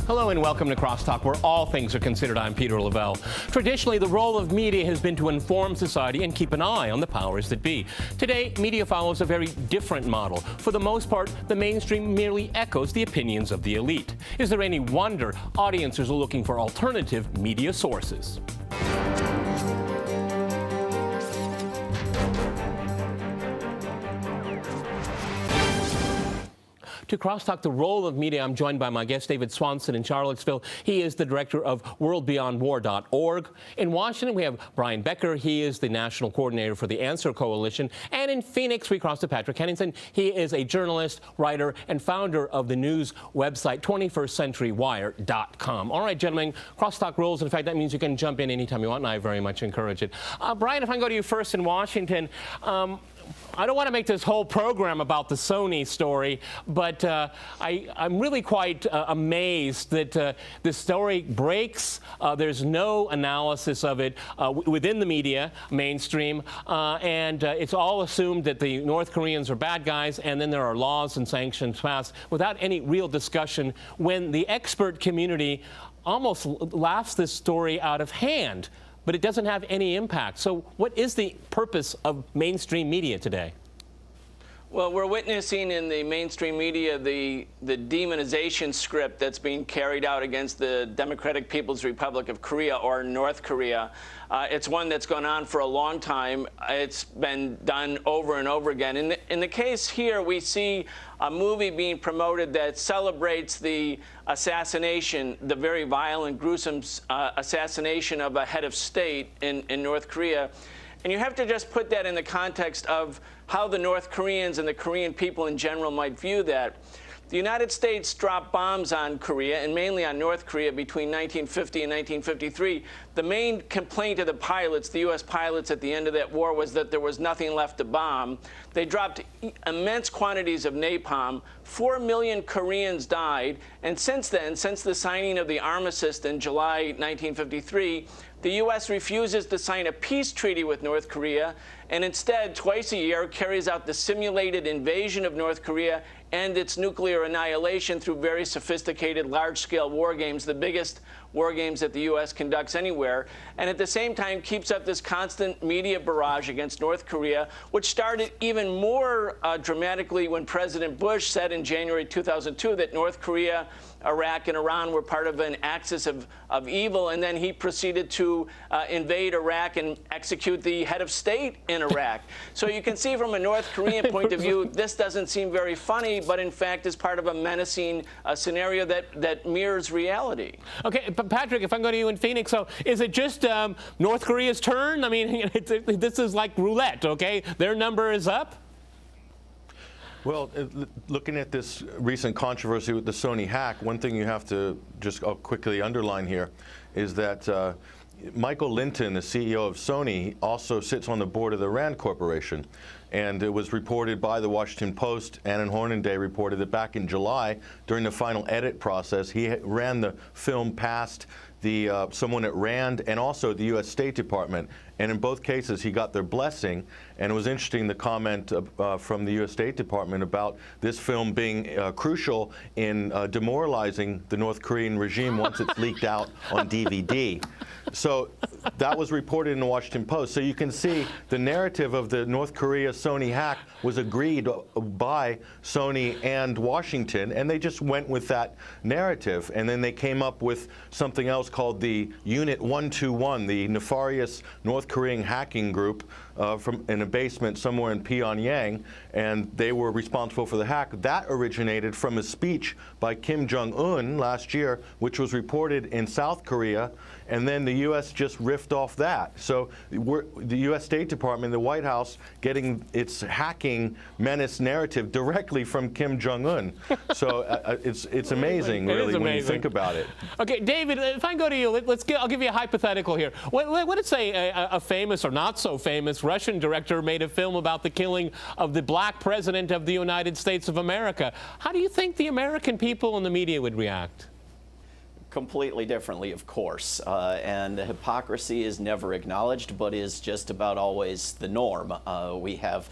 Hello and welcome to CrossTalk, where all things are considered. I'm Peter Lavelle. Traditionally, the role of media has been to inform society and keep an eye on the powers that be. Today, media follows a very different model. For the most part, the mainstream merely echoes the opinions of the elite. Is there any wonder audiences are looking for alternative media sources? To CrossTalk, the role of media, I'm joined by my guest, David Swanson in Charlottesville. He is the director of worldbeyondwar.org. In Washington, we have Brian Becker. He is the national coordinator for the Answer Coalition. And in Phoenix, we cross to Patrick Henningsen. He is a journalist, writer, and founder of the news website 21stCenturyWire.com. All right, gentlemen, CrossTalk rules. In fact, that means you can jump in anytime you want, and I very much encourage it. Brian, if I can go to you first in Washington, I don't want to make this whole program about the Sony story, but I'm really quite amazed that this story breaks. There's no analysis of it within the media, mainstream, and it's all assumed that the North Koreans are bad guys, and then there are laws and sanctions passed without any real discussion when the expert community almost laughs this story out of hand. But it doesn't have any impact. So what is the purpose of mainstream media today? Well, we're witnessing in the mainstream media the demonization script that's being carried out against the Democratic People's Republic of Korea, or North Korea. It's one that's gone on for a long time. It's been done over and over again. In the case here, we see a movie being promoted that celebrates the assassination, the very violent, gruesome assassination of a head of state in North Korea. And you have to just put that in the context of how the North Koreans and the Korean people in general might view that. The United States dropped bombs on Korea, and mainly on North Korea, between 1950 and 1953. The main complaint of the pilots, the U.S. pilots at the end of that war, was that there was nothing left to bomb. They dropped immense quantities of napalm. 4 million Koreans died. And since then, since the signing of the armistice in July 1953, the U.S. refuses to sign a peace treaty with North Korea, and instead, twice a year, carries out the simulated invasion of North Korea and its nuclear annihilation through very sophisticated, large-scale war games, the biggest war games that the U.S. conducts anywhere, and at the same time keeps up this constant media barrage against North Korea, which started even more dramatically when President Bush said in January 2002 that North Korea, Iraq, and Iran were part of an axis of evil, and then he proceeded to invade Iraq and execute the head of state in Iraq. So you can see from a North Korean point of view, this doesn't seem very funny, but in fact is part of a menacing scenario that mirrors reality. Okay, but Patrick, if I go to you in Phoenix, so is it just North Korea's turn? I mean, this is like roulette, okay? Their number is up? Well, looking at this recent controversy with the Sony hack, one thing you have to just quickly underline here is that Michael Linton, the CEO of Sony, also sits on the board of the RAND Corporation. And it was reported by the Washington Post, Annan Hornaday reported that back in July, during the final edit process, he ran the film past someone at RAND and also the U.S. State Department. And in both cases, he got their blessing. And it was interesting, the comment from the U.S. State Department about this film being crucial in demoralizing the North Korean regime once it's leaked out on DVD. So that was reported in the Washington Post. So you can see the narrative of the North Korea Sony hack was agreed by Sony and Washington, and they just went with that narrative. And then they came up with something else called the Unit 121, the nefarious North Korean hacking group from in a basement somewhere in Pyongyang, and they were responsible for the hack. That originated from a speech by Kim Jong-un last year, which was reported in South Korea, and then the U.S. just riffed off that. So the U.S. State Department, the White House, getting its hacking menace narrative directly from Kim Jong-un. So it's amazing, really, when you think about it. Okay, David, if I go to you, I'll give you a hypothetical here. What did say a famous or not so famous Russian director made a film about the killing of the black president of the United States of America? How do you think the American people and the media would react? completely differently, of course, and hypocrisy is never acknowledged, but is just about always the norm. We have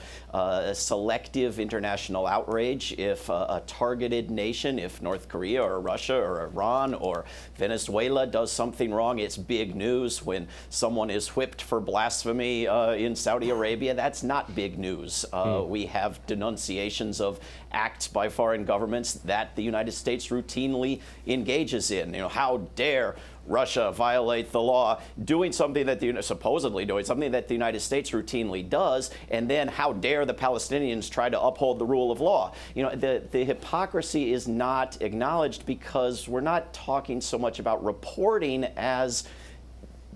selective international outrage if a targeted nation, if North Korea or Russia or Iran or Venezuela does something wrong, it's big news. When someone is whipped for blasphemy in Saudi Arabia, that's not big news. We have denunciations of acts by foreign governments that the United States routinely engages in. You know, how dare Russia violate the law, doing something that supposedly doing something that the United States routinely does, and then how dare the Palestinians try to uphold the rule of law? You know, the hypocrisy is not acknowledged because we're not talking so much about reporting as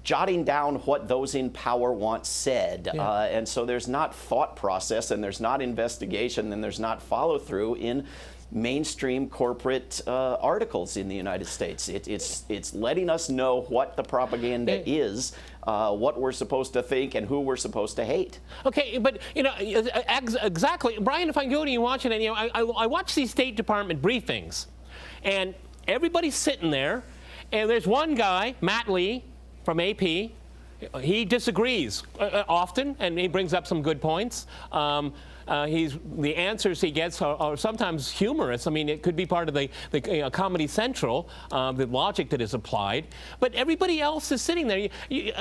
jotting down what those in power want said. Yeah. And so there's not thought process, and there's not investigation, and there's not follow through in mainstream corporate articles in the United States. It's letting us know what the propaganda is, what we're supposed to think, and who we're supposed to hate. Okay, but you know, exactly, Brian. If I go to you watching it, you know, I watch these State Department briefings, and everybody's sitting there, and there's one guy, Matt Lee from AP. He disagrees often, and he brings up some good points. The answers he gets are sometimes humorous. I mean, it could be part of the Comedy Central, the logic that is applied. But everybody else is sitting there.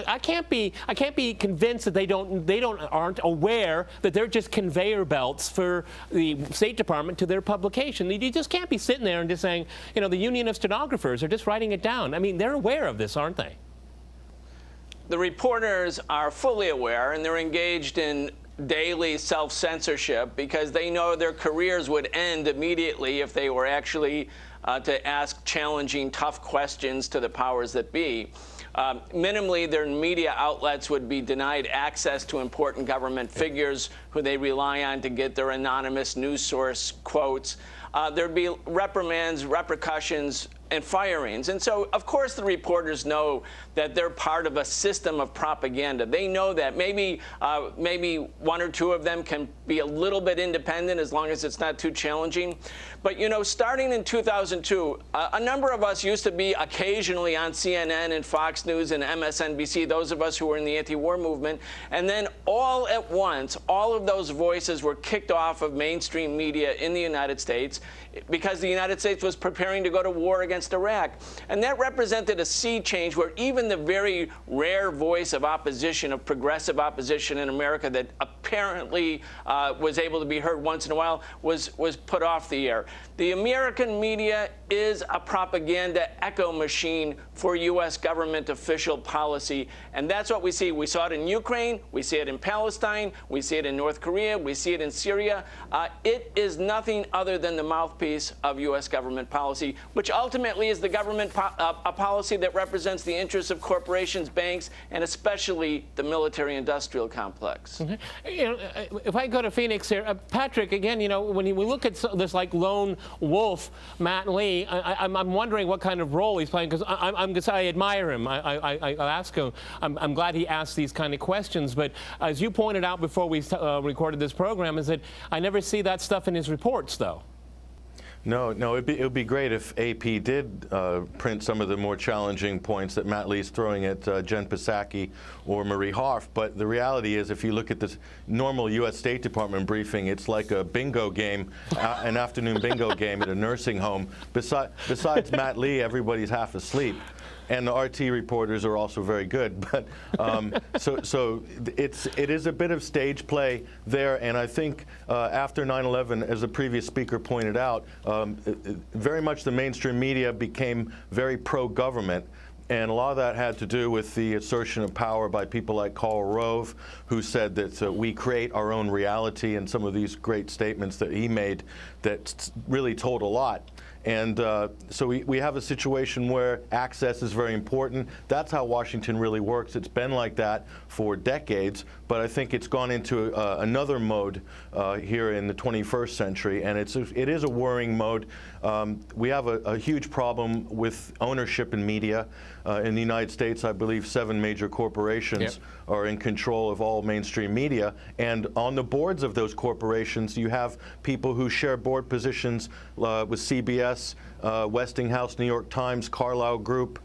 I can't be convinced that they aren't aware that they're just conveyor belts for the State Department to their publication. You just can't be sitting there and just saying, you know, the Union of Stenographers are just writing it down. I mean, they're aware of this, aren't they? The reporters are fully aware, and they're engaged in daily self-censorship because they know their careers would end immediately if they were actually to ask challenging, tough questions to the powers that be. Minimally, their media outlets would be denied access to important government figures who they rely on to get their anonymous news source quotes. There'd be reprimands, repercussions, and firings. And so, of course, the reporters know that they're part of a system of propaganda. They know that. Maybe one or two of them can be a little bit independent as long as it's not too challenging. But, you know, starting in 2002, a number of us used to be occasionally on CNN and Fox News and MSNBC, those of us who were in the anti-war movement. And then all at once, all of those voices were kicked off of mainstream media in the United States because the United States was preparing to go to war against Iraq. And that represented a sea change where even the very rare voice of opposition, of progressive opposition in America that apparently was able to be heard once in a while was put off the air. The American media is a propaganda echo machine for U.S. government official policy. And that's what we see. We saw it in Ukraine. We see it in Palestine. We see it in North Korea. We see it in Syria. It is nothing other than the mouthpiece of U.S. government policy, which ultimately is the government a policy that represents the interests of corporations, banks, and especially the military-industrial complex. Mm-hmm. You know, if I go to Phoenix here, Patrick, again, you know, when we look at this like lone wolf, Matt Lee, I'm wondering what kind of role he's playing, because I admire him. I ask him. I'm glad he asked these kind of questions. But as you pointed out before we recorded this program, is that I never see that stuff in his reports, though. No, it would be great if AP did print some of the more challenging points that Matt Lee's throwing at Jen Psaki or Marie Harf. But the reality is, if you look at this normal U.S. State Department briefing, it's like a bingo game, an afternoon bingo game at a nursing home. Besides Matt Lee, everybody's half asleep. And the RT reporters are also very good, but so it is a bit of stage play there, and I think after 9/11, as the previous speaker pointed out, very much the mainstream media became very pro-government. And a lot of that had to do with the assertion of power by people like Karl Rove, who said that we create our own reality, and some of these great statements that he made that really told a lot. And so we have a situation where access is very important. That's how Washington really works. It's been like that for decades, but I think it's gone into another mode here in the 21st century, and it is a worrying mode. We have a huge problem with ownership in media. In the United States, I believe 7 major corporations are in control of all mainstream media, and on the boards of those corporations, you have people who share board positions with CBS, CBS, Westinghouse, New York Times, Carlyle Group,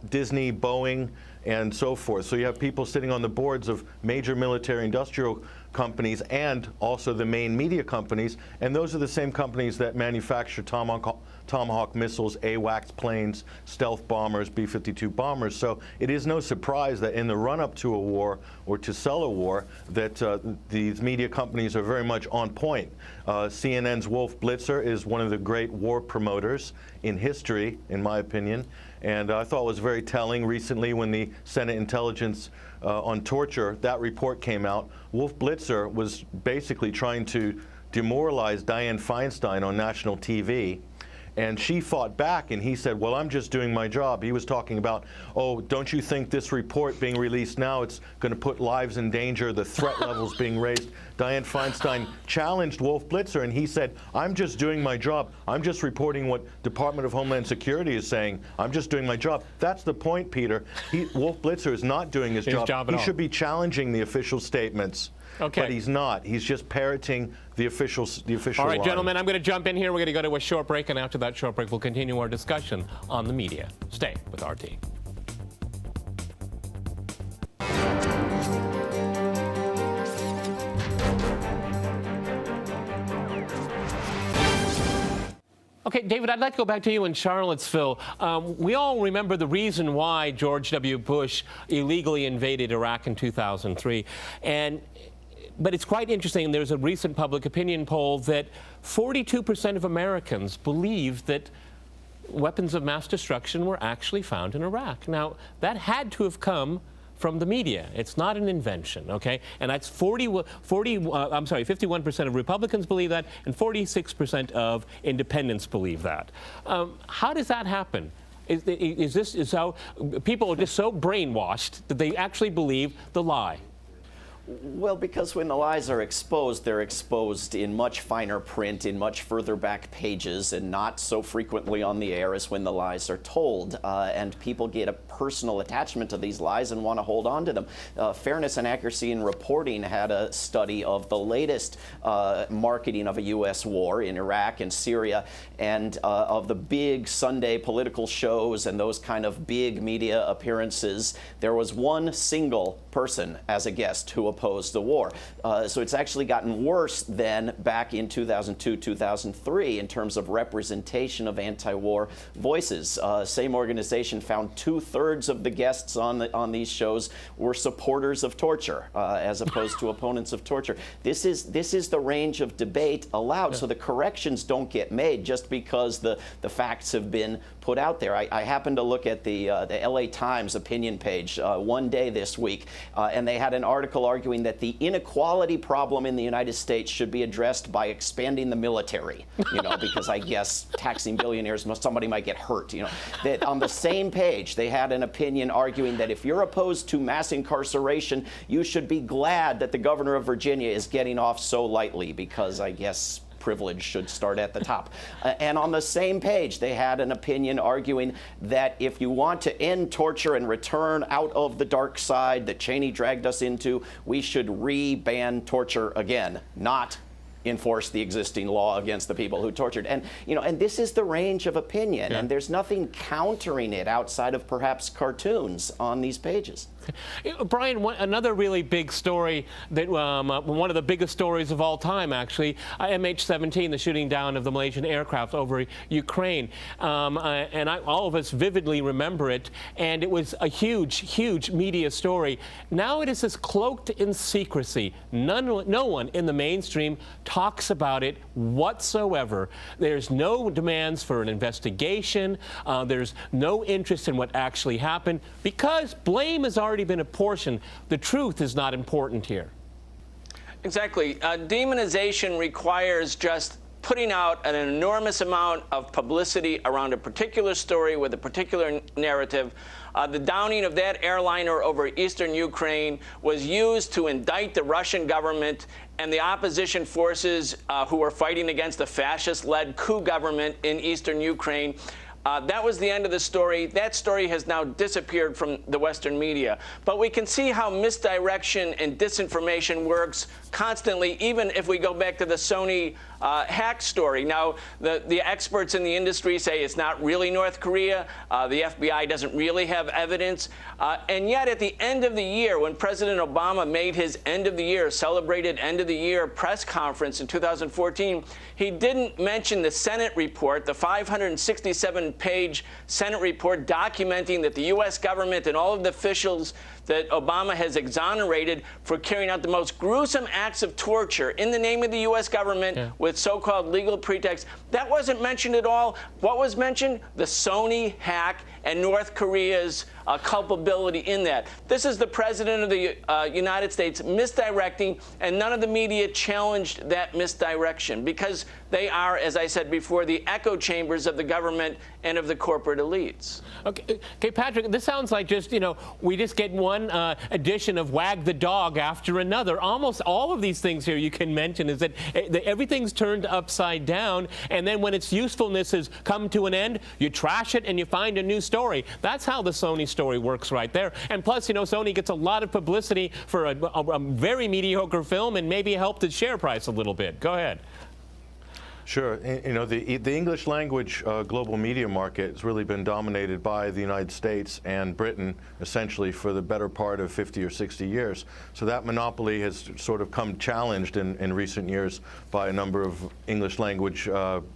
Disney, Boeing, and so forth. So you have people sitting on the boards of major military industrial companies and also the main media companies, and those are the same companies that manufacture Tomahawk missiles, AWACS planes, stealth bombers, B-52 bombers. So it is no surprise that in the run-up to a war or to sell a war, that these media companies are very much on point. CNN's Wolf Blitzer is one of the great war promoters in history, in my opinion. And I thought it was very telling recently when the Senate Intelligence on torture, that report came out. Wolf Blitzer was basically trying to demoralize Dianne Feinstein on national TV. And she fought back, and he said, well, I'm just doing my job. He was talking about, oh, don't you think this report being released now, it's going to put lives in danger, the threat levels being raised. Dianne Feinstein challenged Wolf Blitzer, and he said, I'm just doing my job. I'm just reporting what Department of Homeland Security is saying. I'm just doing my job. That's the point, Peter. Wolf Blitzer is not doing his job. He should be challenging the official statements. Okay. But he's not. He's just parroting the official All right, line. gentlemen, I'm going to jump in here. We're going to go to a short break, and after that short break, we'll continue our discussion on the media. Stay with RT. Okay, David, I'd like to go back to you in Charlottesville. We all remember the reason why George W. Bush illegally invaded Iraq in 2003. But it's quite interesting. There's a recent public opinion poll that 42% of Americans believe that weapons of mass destruction were actually found in Iraq. Now, that had to have come from the media. It's not an invention, okay? And that's 51% of Republicans believe that, and 46% of independents believe that. How does that happen? Is how people are just so brainwashed that they actually believe the lie? Well, because when the lies are exposed, they're exposed in much finer print, in much further back pages, and not so frequently on the air as when the lies are told. And people get a personal attachment to these lies and want to hold on to them. Fairness and Accuracy in Reporting had a study of the latest marketing of a U.S. war in Iraq and Syria, and of the big Sunday political shows and those kind of big media appearances. There was one single person as a guest who opposed the war. So it's actually gotten worse than back in 2002, 2003 in terms of representation of anti-war voices. Same organization found 2/3 of the guests on these shows were supporters of torture as opposed to opponents of torture. This is the range of debate allowed, yeah. So the corrections don't get made just because the facts have been put out there. I happened to look at the LA Times opinion page one day this week, and they had an article arguing that the inequality problem in the United States should be addressed by expanding the military, because I guess taxing billionaires, somebody might get hurt, That on the same page, they had an opinion arguing that if you're opposed to mass incarceration, you should be glad that the governor of Virginia is getting off so lightly, because I guess privilege should start at the top. And on the same page, they had an opinion arguing that if you want to end torture and return out of the dark side that Cheney dragged us into, we should re-ban torture again, not enforce the existing law against the people who tortured. And and this is the range of opinion, yeah. And there's nothing countering it outside of perhaps cartoons on these pages. Brian, another really big story that one of the biggest stories of all time, actually, MH17, the shooting down of the Malaysian aircraft over Ukraine, and all of us vividly remember it. And it was a huge, huge media story. Now it is just cloaked in secrecy. No one in the mainstream talks about it whatsoever. There's no demands for an investigation. There's no interest in what actually happened because blame has already been apportioned. The truth is not important here. Exactly. Demonization requires just putting out an enormous amount of publicity around a particular story with a particular narrative. The downing of that airliner over eastern Ukraine was used to indict the Russian government and the opposition forces who were fighting against the fascist-led coup government in eastern Ukraine. That was the end of the story. That story has now disappeared from the Western media. But we can see how misdirection and disinformation works constantly, even if we go back to the Sony hack story. Now, the experts in the industry say it's not really North Korea. The FBI doesn't really have evidence. And yet, at the end of the year, when President Obama made his celebrated end of the year press conference in 2014, he didn't mention the Senate report, the 567-page Senate report documenting that the U.S. government and all of the officials that Obama has exonerated for carrying out the most gruesome acts of torture in the name of the U.S. government with so-called legal pretext. That wasn't mentioned at all. What was mentioned? The Sony hack and North Korea's culpability in that. This is the president of the United States misdirecting, and none of the media challenged that misdirection because they are, as I said before, the echo chambers of the government and of the corporate elites. Okay, Patrick, this sounds like just, we just get one edition of Wag the Dog after another. Almost all of these things here you can mention is that everything's turned upside down, and then when its usefulness has come to an end, you trash it and you find a new story. That's how the Sony story works right there. And plus, Sony gets a lot of publicity for a very mediocre film and maybe helped its share price a little bit. Go ahead. Sure. The English language global media market has really been dominated by the United States and Britain, essentially, for the better part of 50 or 60 years. So that monopoly has sort of come challenged in recent years by a number of English language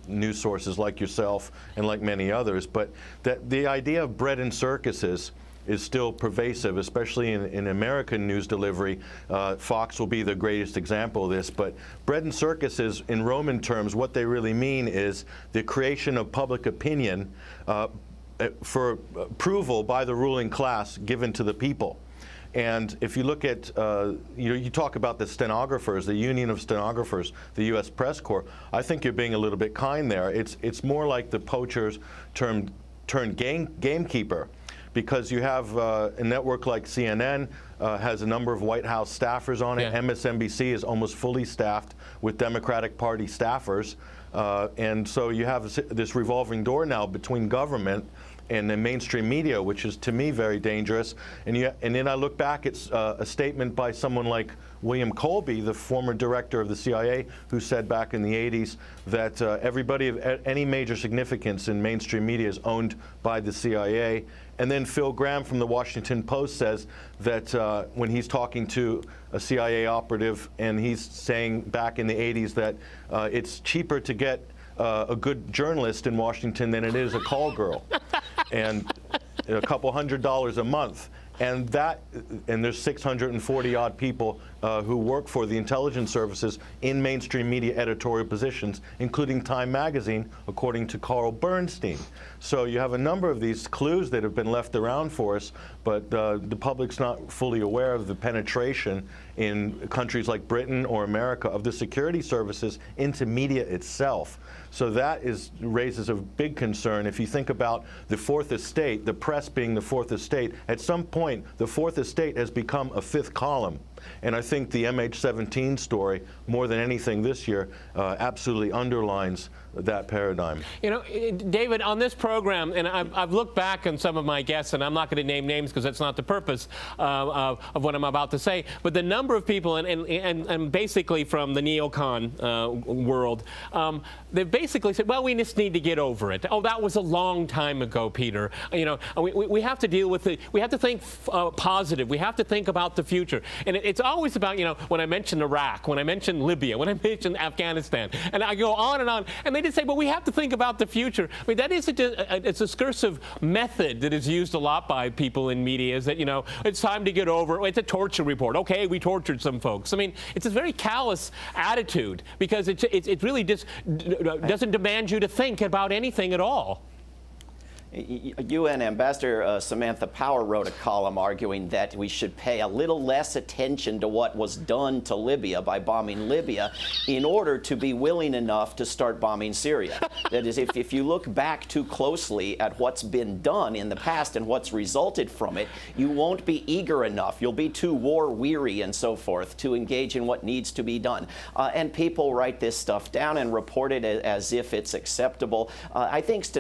news sources like yourself and like many others. But the idea of bread and circuses is still pervasive, especially in American news delivery. Fox will be the greatest example of this, but bread and circuses, in Roman terms, what they really mean is the creation of public opinion for approval by the ruling class given to the people. And if you look at, you talk about the stenographers, the Union of Stenographers, the U.S. Press Corps, I think you're being a little bit kind there. It's more like the poachers turned gamekeeper. Because you have a network like CNN has a number of White House staffers on it. Yeah. MSNBC is almost fully staffed with Democratic Party staffers. And so you have this revolving door now between government and the mainstream media, which is, to me, very dangerous. And then I look back at a statement by someone like William Colby, the former director of the CIA, who said back in the 80s that everybody of any major significance in mainstream media is owned by the CIA. And then Phil Graham from the Washington Post says that when he's talking to a CIA operative and he's saying back in the 80s that it's cheaper to get a good journalist in Washington than it is a call girl, and a couple $100 a month. And there's 640 odd people who work for the intelligence services in mainstream media editorial positions, including Time Magazine, according to Carl Bernstein. So you have a number of these clues that have been left around for us, but the public's not fully aware of the penetration in countries like Britain or America of the security services into media itself. So that raises a big concern. If you think about the Fourth Estate, the press being the Fourth Estate, at some point the Fourth Estate has become a fifth column. And I think the MH17 story, more than anything this year, absolutely underlines that paradigm. David, on this program, and I've looked back on some of my guests, and I'm not going to name names because that's not the purpose of what I'm about to say, but the number of people, and basically from the neocon world, they've basically said, well, we just need to get over it. Oh, that was a long time ago, Peter. We have to deal with it. We have to think positive. We have to think about the future. And it's always about, when I mention Iraq, when I mention Libya, when I mention Afghanistan, and I go on, and they just say, but we have to think about the future. I mean, that is a discursive method that is used a lot by people in media, is that, it's time to get over. It's a torture report. Okay, we tortured some folks. I mean, it's a very callous attitude because it really just doesn't demand you to think about anything at all. UN Ambassador Samantha Power wrote a column arguing that we should pay a little less attention to what was done to Libya by bombing Libya in order to be willing enough to start bombing Syria. That is, if you look back too closely at what's been done in the past and what's resulted from it, you won't be eager enough. You'll be too war-weary and so forth to engage in what needs to be done. And people write this stuff down and report it as if it's acceptable. I think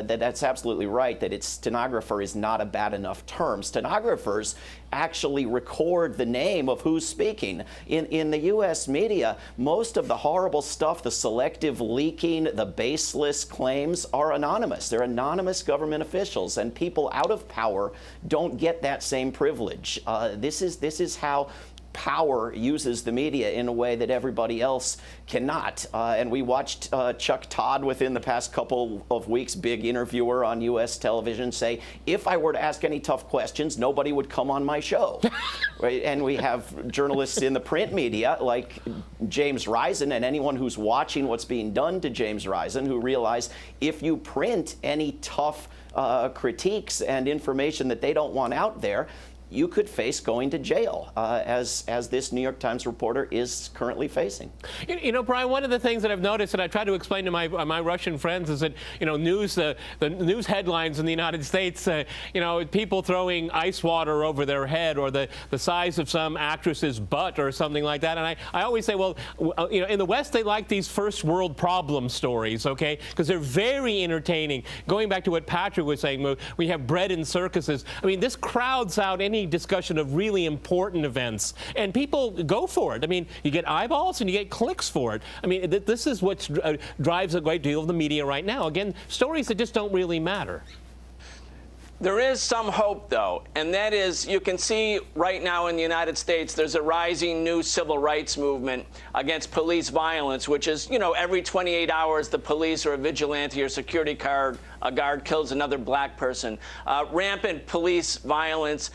that's absolutely right, that stenographer is not a bad enough term. Stenographers actually record the name of who's speaking. In the U.S. media, most of the horrible stuff, the selective leaking, the baseless claims are anonymous. They're anonymous government officials, and people out of power don't get that same privilege. This is how power uses the media in a way that everybody else cannot. And we watched Chuck Todd within the past couple of weeks, big interviewer on U.S. television, say, if I were to ask any tough questions, nobody would come on my show. Right? And we have journalists in the print media like James Risen, and anyone who's watching what's being done to James Risen, who realize if you print any tough critiques and information that they don't want out there, you could face going to jail, as this New York Times reporter is currently facing. You know, Brian, one of the things that I've noticed, and I try to explain to my Russian friends, is that, you know, the news headlines in the United States, you know, people throwing ice water over their head, or the size of some actress's butt or something like that. And I always say, well, you know, in the West, they like these first world problem stories, okay, because they're very entertaining. Going back to what Patrick was saying, we have bread and circuses. I mean, this crowds out any discussion of really important events, and people go for it. I mean, you get eyeballs and you get clicks for it. I mean, this is what drives a great deal of the media right now. Again, stories that just don't really matter. There is some hope, though, and that is, you can see right now in the United States, there's a rising new civil rights movement against police violence, which is, you know, every 28 hours the police or a vigilante or security guard kills another black person. Rampant police violence,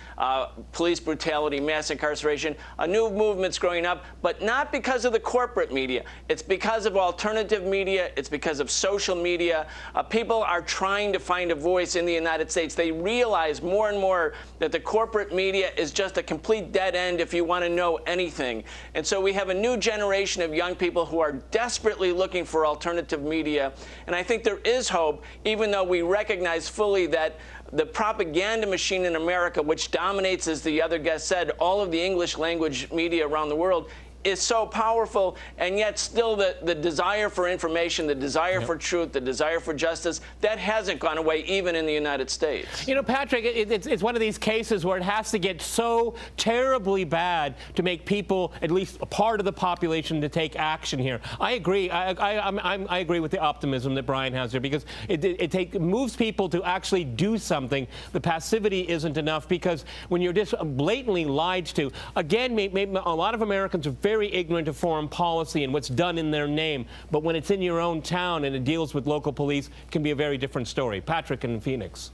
police brutality, mass incarceration. A new movement's growing up, but not because of the corporate media. It's because of alternative media. It's because of social media. People are trying to find a voice in the United States. They realize more and more that the corporate media is just a complete dead end if you want to know anything. And so we have a new generation of young people who are desperately looking for alternative media. And I think there is hope, even though we recognize fully that the propaganda machine in America, which dominates, as the other guest said, all of the English language media around the world, is so powerful, and yet still the desire for information, the desire for truth, the desire for justice, that hasn't gone away even in the United States. You know, Patrick, it's one of these cases where it has to get so terribly bad to make people, at least a part of the population, to take action here. I agree. I agree with the optimism that Brian has there, because it moves people to actually do something. The passivity isn't enough, because when you're just blatantly lied to, again, a lot of Americans are very ignorant of foreign policy and what's done in their name. But when it's in your own town and it deals with local police, it can be a very different story. Patrick in Phoenix.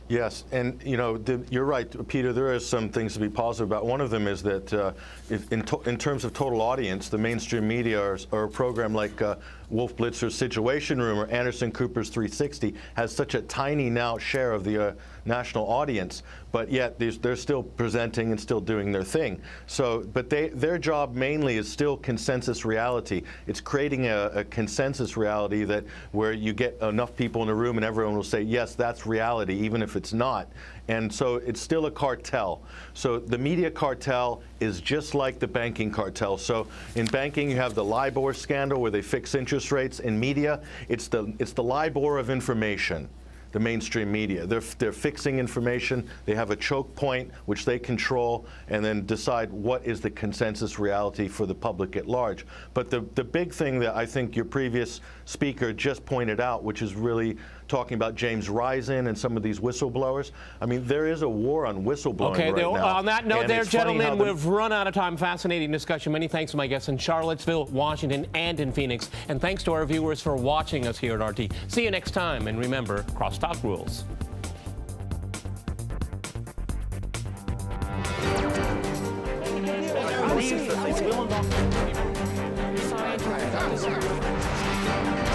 Yes, and you know, you're right, Peter. There are some things to be positive about. One of them is that in terms of total audience, the mainstream media or a program like Wolf Blitzer's Situation Room or Anderson Cooper's 360 has such a tiny now share of the national audience, but yet they're still presenting and still doing their thing. So, but their job mainly is still consensus reality. It's creating a consensus reality that where you get enough people in a room and everyone will say, yes, that's reality, even if it's not. And so it's still a cartel. So the media cartel is just like the banking cartel. So in banking, you have the LIBOR scandal where they fix interest rates. In media, it's the LIBOR of information. The mainstream media. They're fixing information. They have a choke point which they control and then decide what is the consensus reality for the public at large. But the big thing that I think your previous speaker just pointed out, which is really talking about James Risen and some of these whistleblowers. I mean, there is a war on whistleblowing right now. On that note there, gentlemen, we've run out of time. Fascinating discussion. Many thanks to my guests in Charlottesville, Washington, and in Phoenix. And thanks to our viewers for watching us here at RT. See you next time. And remember, CrossTalk rules.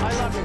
I love it.